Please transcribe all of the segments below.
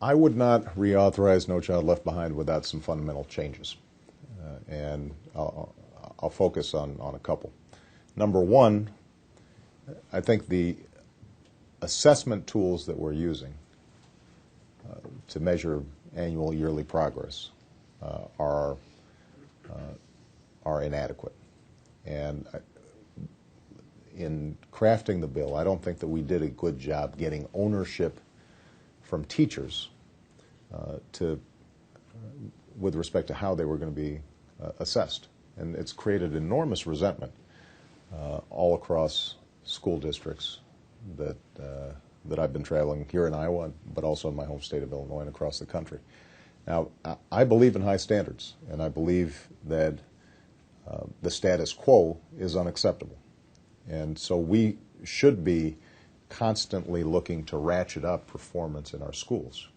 I would not reauthorize No Child Left Behind without some fundamental changes, and I'll focus on a couple. Number one, I think the assessment tools that we're using to measure annual yearly progress are inadequate. And in crafting the bill, I don't think that we did a good job getting ownership from teachers with respect to how they were going to be assessed. And it's created enormous resentment all across school districts that I've been traveling here in Iowa, but also in my home state of Illinois and across the country. Now, I believe in high standards, and I believe that the status quo is unacceptable. And so we should be constantly looking to ratchet up performance in our schools.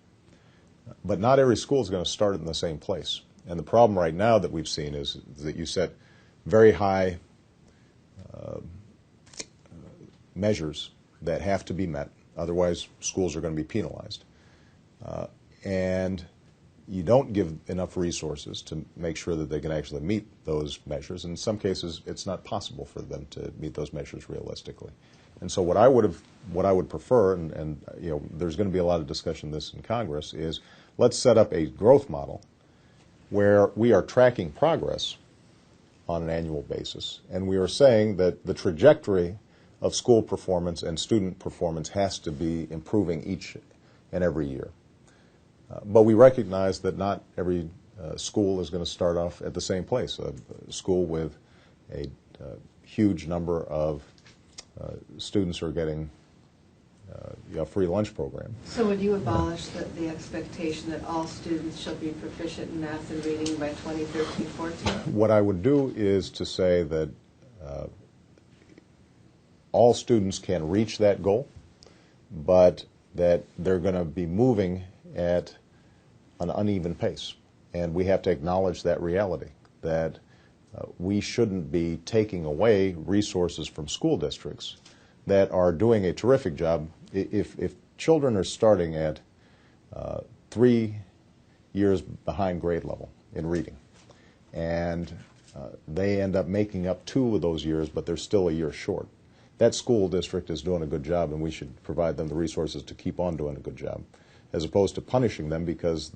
But not every school is going to start in the same place. And the problem right now that we've seen is that you set very high measures that have to be met. Otherwise, schools are going to be penalized. And you don't give enough resources to make sure that they can actually meet those measures. In some cases, it's not possible for them to meet those measures realistically. And so what I would prefer, and you know, there's going to be a lot of discussion of this in Congress, is let's set up a growth model where we are tracking progress on an annual basis, and we are saying that the trajectory of school performance and student performance has to be improving each and every year. But we recognize that not every school is going to start off at the same place. A school with a huge number of students who are getting a free lunch program. So would you abolish the expectation that all students shall be proficient in math and reading by 2013-14? What I would do is to say that all students can reach that goal, but that they're going to be moving at an uneven pace. And we have to acknowledge that reality, that we shouldn't be taking away resources from school districts that are doing a terrific job. If children are starting at 3 years behind grade level in reading, and they end up making up 2 of those years, but they're still a year short, that school district is doing a good job, and we should provide them the resources to keep on doing a good job, as opposed to punishing them because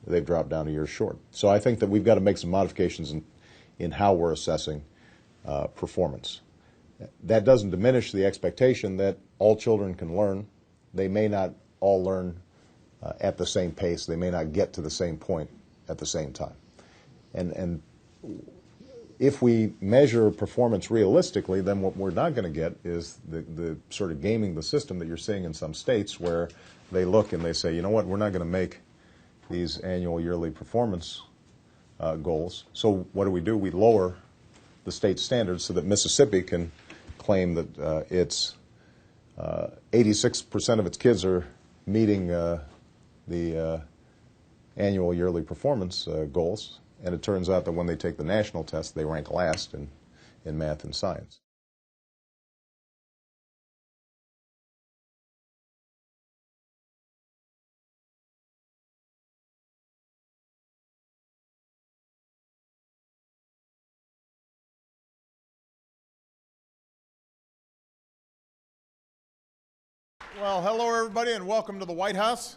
they've dropped down a year short. So I think that we've got to make some modifications in how we're assessing performance. That doesn't diminish the expectation that all children can learn. They may not all learn at the same pace. They may not get to the same point at the same time. And if we measure performance realistically, then what we're not going to get is the sort of gaming the system that you're seeing in some states, where they look and they say, you know what, we're not going to make these annual yearly performance goals. So what do? We lower the state standards so that Mississippi can claim that its 86% of its kids are meeting the annual yearly performance goals. And it turns out that when they take the national test, they rank last in math and science. Well, hello everybody and welcome to the White House.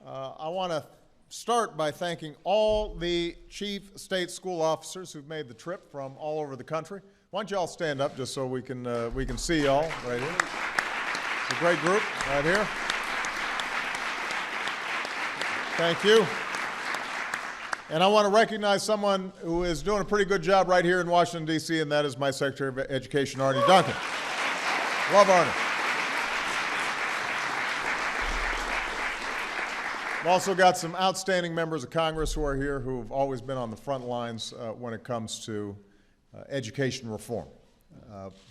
I want to start by thanking all the chief state school officers who've made the trip from all over the country. Why don't you all stand up just so we can see y'all right here. It's a great group right here. Thank you. And I want to recognize someone who is doing a pretty good job right here in Washington, D.C., and that is my Secretary of Education, Arne Duncan. Love Arne. We've also got some outstanding members of Congress who are here who've always been on the front lines when it comes to education reform.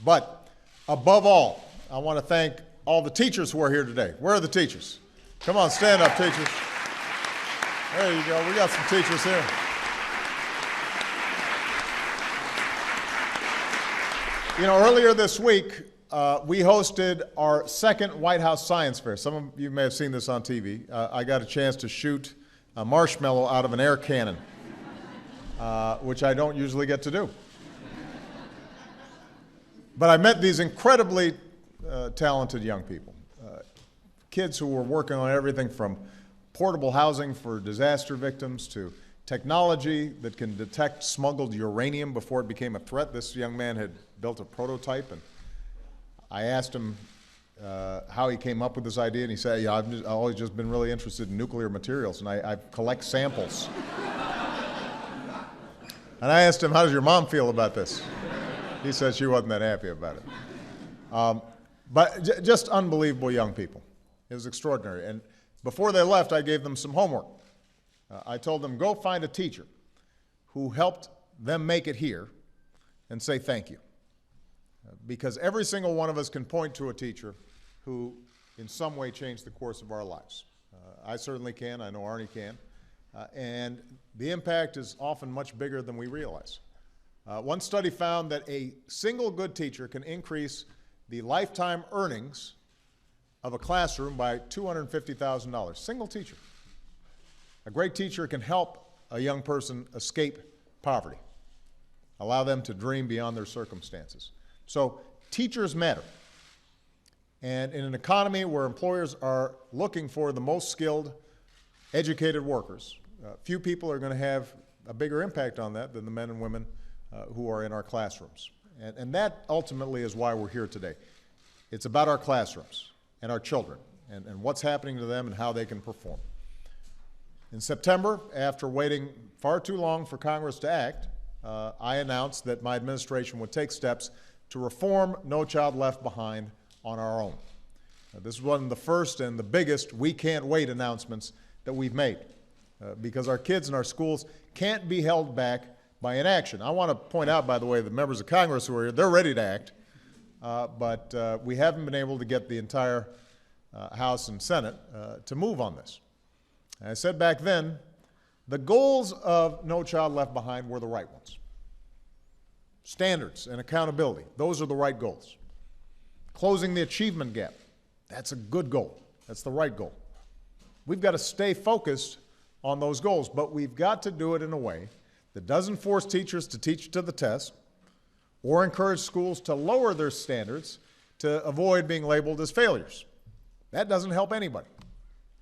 But above all, I want to thank all the teachers who are here today. Where are the teachers? Come on, stand up, teachers. There you go. We got some teachers here. You know, earlier this week, we hosted our second White House Science Fair. Some of you may have seen this on TV. I got a chance to shoot a marshmallow out of an air cannon, which I don't usually get to do. But I met these incredibly talented young people, kids who were working on everything from portable housing for disaster victims to technology that can detect smuggled uranium before it became a threat. This young man had built a prototype, and I asked him how he came up with this idea, and he said, yeah, I've always just been really interested in nuclear materials, and I collect samples. And I asked him, how does your mom feel about this? He said she wasn't that happy about it. But just unbelievable young people. It was extraordinary. And before they left, I gave them some homework. I told them, go find a teacher who helped them make it here and say thank you. Because every single one of us can point to a teacher who in some way changed the course of our lives. I certainly can. I know Arnie can. And the impact is often much bigger than we realize. One study found that a single good teacher can increase the lifetime earnings of a classroom by $250,000. Single teacher. A great teacher can help a young person escape poverty, allow them to dream beyond their circumstances. So teachers matter. And in an economy where employers are looking for the most skilled, educated workers, few people are going to have a bigger impact on that than the men and women who are in our classrooms. And that ultimately is why we're here today. It's about our classrooms and our children and what's happening to them and how they can perform. In September, after waiting far too long for Congress to act, I announced that my administration would take steps to reform No Child Left Behind on our own. This is one of the first and the biggest "we can't wait" announcements that we've made because our kids in our schools can't be held back by inaction. I want to point out, by the way, the members of Congress who are here, they're ready to act, but we haven't been able to get the entire House and Senate to move on this. And I said back then, the goals of No Child Left Behind were the right ones. Standards and accountability, those are the right goals. Closing the achievement gap, that's a good goal. That's the right goal. We've got to stay focused on those goals, but we've got to do it in a way that doesn't force teachers to teach to the test or encourage schools to lower their standards to avoid being labeled as failures. That doesn't help anybody.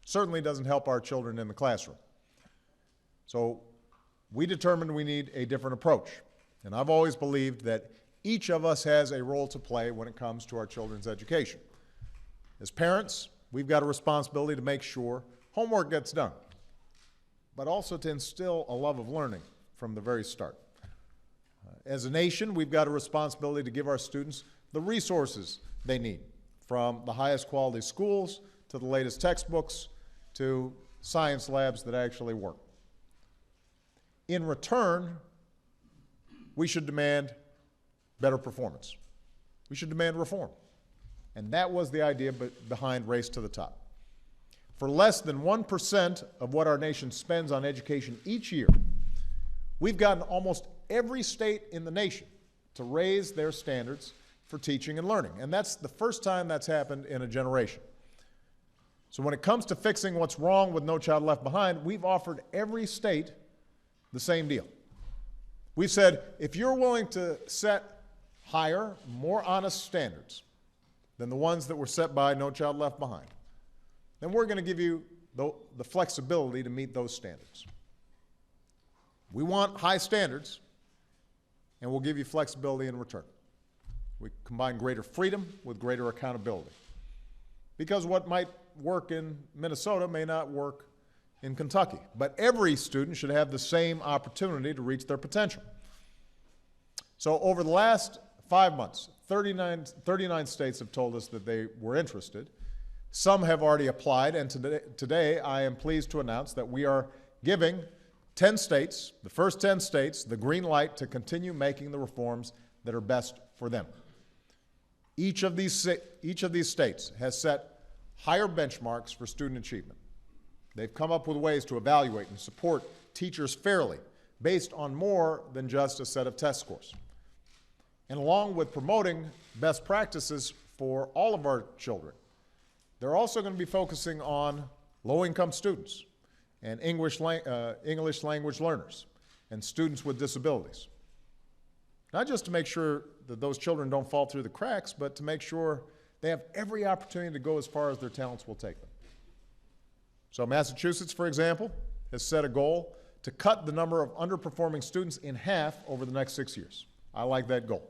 Certainly doesn't help our children in the classroom. So we determined we need a different approach. And I've always believed that each of us has a role to play when it comes to our children's education. As parents, we've got a responsibility to make sure homework gets done, but also to instill a love of learning from the very start. As a nation, we've got a responsibility to give our students the resources they need, from the highest quality schools to the latest textbooks to science labs that actually work. In return, we should demand better performance. We should demand reform. And that was the idea behind Race to the Top. For less than 1% of what our nation spends on education each year, we've gotten almost every state in the nation to raise their standards for teaching and learning. And that's the first time that's happened in a generation. So when it comes to fixing what's wrong with No Child Left Behind, we've offered every state the same deal. We've said, if you're willing to set higher, more honest standards than the ones that were set by No Child Left Behind, then we're going to give you the flexibility to meet those standards. We want high standards, and we'll give you flexibility in return. We combine greater freedom with greater accountability. Because what might work in Minnesota may not work in Kentucky. But every student should have the same opportunity to reach their potential. So over the last 5 months, 39 states have told us that they were interested. Some have already applied, and today I am pleased to announce that we are giving 10 states, the first 10 states, the green light to continue making the reforms that are best for them. Each of these states has set higher benchmarks for student achievement. They've come up with ways to evaluate and support teachers fairly, based on more than just a set of test scores. And along with promoting best practices for all of our children, they're also going to be focusing on low-income students and English language learners and students with disabilities. Not just to make sure that those children don't fall through the cracks, but to make sure they have every opportunity to go as far as their talents will take them. So Massachusetts, for example, has set a goal to cut the number of underperforming students in half over the next 6 years. I like that goal.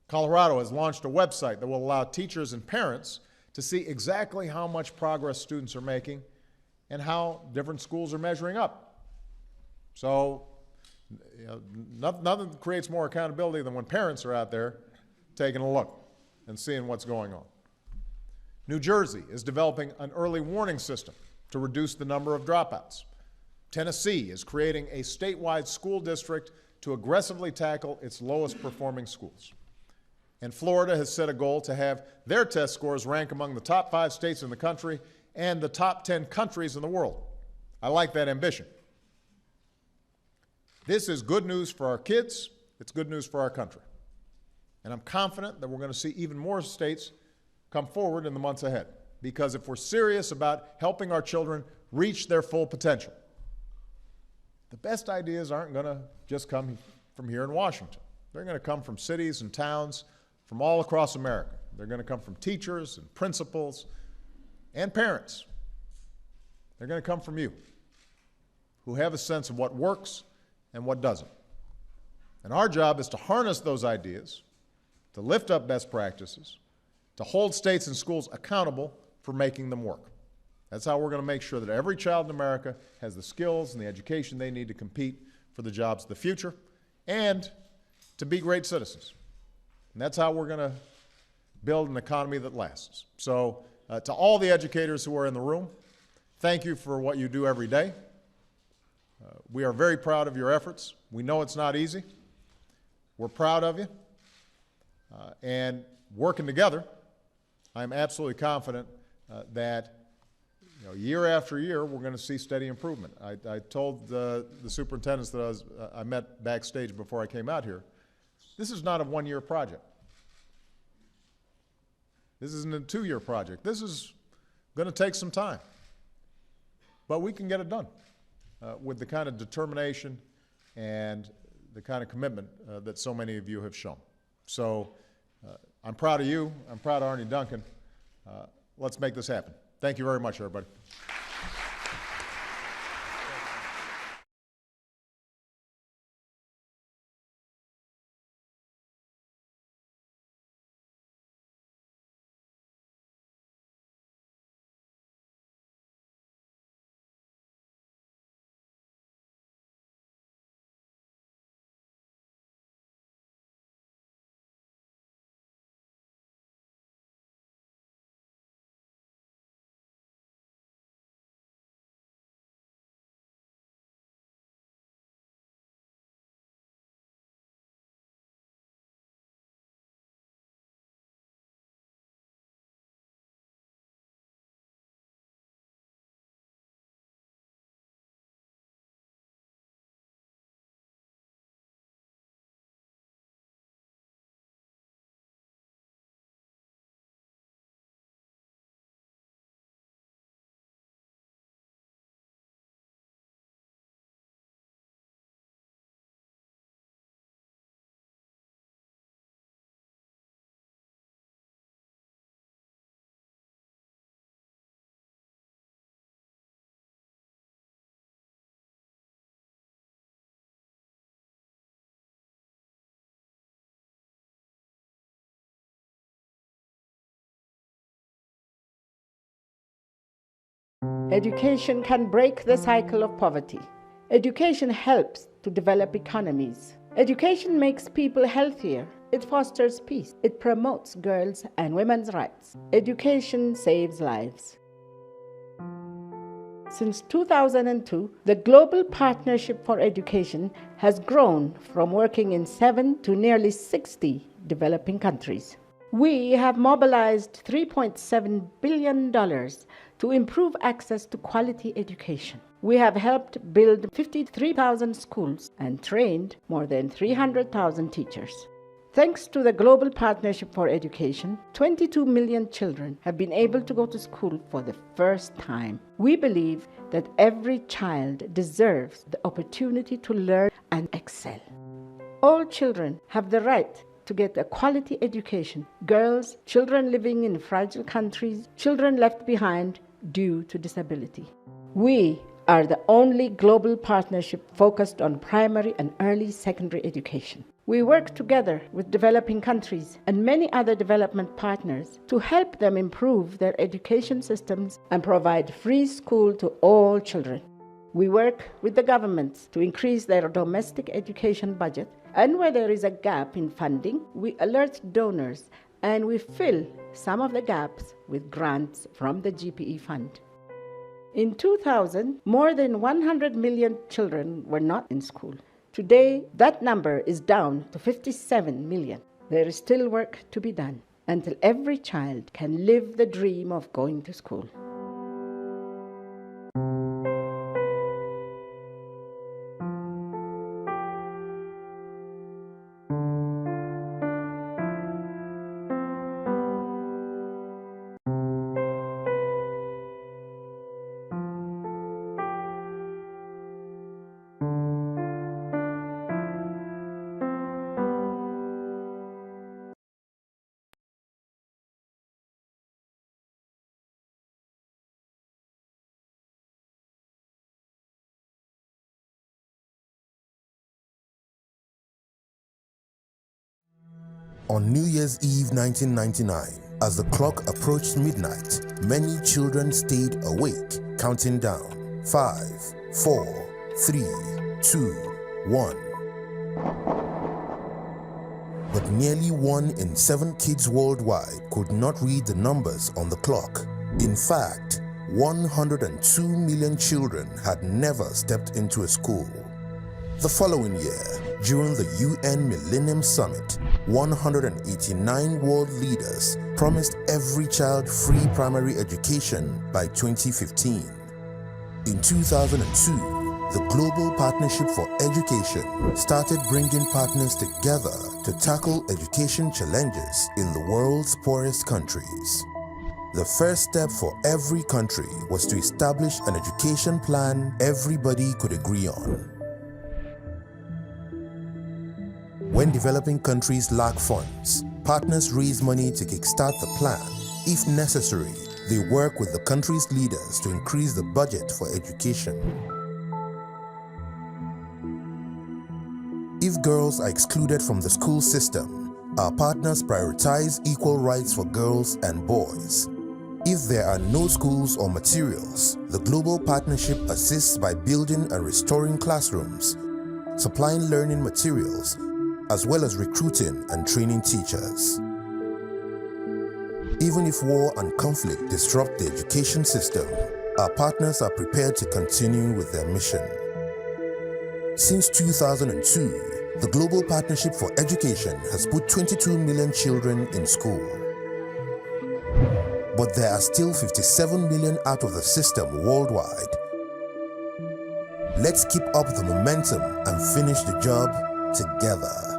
Colorado has launched a website that will allow teachers and parents to see exactly how much progress students are making and how different schools are measuring up. So, nothing creates more accountability than when parents are out there taking a look and seeing what's going on. New Jersey is developing an early warning system to reduce the number of dropouts. Tennessee is creating a statewide school district to aggressively tackle its lowest performing schools. And Florida has set a goal to have their test scores rank among the top 5 states in the country and the top 10 countries in the world. I like that ambition. This is good news for our kids. It's good news for our country. And I'm confident that we're going to see even more states come forward in the months ahead. Because if we're serious about helping our children reach their full potential, the best ideas aren't going to just come from here in Washington. They're going to come from cities and towns from all across America. They're going to come from teachers and principals and parents. They're going to come from you, who have a sense of what works and what doesn't. And our job is to harness those ideas, to lift up best practices, to hold states and schools accountable for making them work. That's how we're going to make sure that every child in America has the skills and the education they need to compete for the jobs of the future and to be great citizens. And that's how we're going to build an economy that lasts. So to all the educators who are in the room, thank you for what you do every day. We are very proud of your efforts. We know it's not easy. We're proud of you. And working together, I'm absolutely confident that year after year, we're going to see steady improvement. I told the superintendents that I met backstage before I came out here, this is not a one-year project. This isn't a 2-year project. This is going to take some time. But we can get it done with the kind of determination and the kind of commitment that so many of you have shown. So I'm proud of you. I'm proud of Arne Duncan. Let's make this happen. Thank you very much, everybody. Education can break the cycle of poverty. Education helps to develop economies. Education makes people healthier. It fosters peace. It promotes girls' and women's rights. Education saves lives. Since 2002, the Global Partnership for Education has grown from working in 7 to nearly 60 developing countries. We have mobilized $3.7 billion to improve access to quality education. We have helped build 53,000 schools and trained more than 300,000 teachers. Thanks to the Global Partnership for Education, 22 million children have been able to go to school for the first time. We believe that every child deserves the opportunity to learn and excel. All children have the right to get a quality education. Girls, children living in fragile countries, children left behind due to disability. We are the only global partnership focused on primary and early secondary education. We work together with developing countries and many other development partners to help them improve their education systems and provide free school to all children. We work with the governments to increase their domestic education budget, and where there is a gap in funding, we alert donors and we fill some of the gaps with grants from the GPE fund. In 2000, more than 100 million children were not in school. Today, that number is down to 57 million. There is still work to be done until every child can live the dream of going to school. On New Year's Eve 1999, as the clock approached midnight, many children stayed awake, counting down 5, 4, 3, 2, 1. But nearly 1 in 7 kids worldwide could not read the numbers on the clock. In fact, 102 million children had never stepped into a school. The following year, during the UN Millennium Summit, 189 world leaders promised every child free primary education by 2015. In 2002, the Global Partnership for Education started bringing partners together to tackle education challenges in the world's poorest countries. The first step for every country was to establish an education plan everybody could agree on. When developing countries lack funds, partners raise money to kickstart the plan. If necessary, they work with the country's leaders to increase the budget for education. If girls are excluded from the school system, our partners prioritize equal rights for girls and boys. If there are no schools or materials, the Global Partnership assists by building and restoring classrooms, supplying learning materials, as well as recruiting and training teachers. Even if war and conflict disrupt the education system, our partners are prepared to continue with their mission. Since 2002, the Global Partnership for Education has put 22 million children in school. But there are still 57 million out of the system worldwide. Let's keep up the momentum and finish the job together.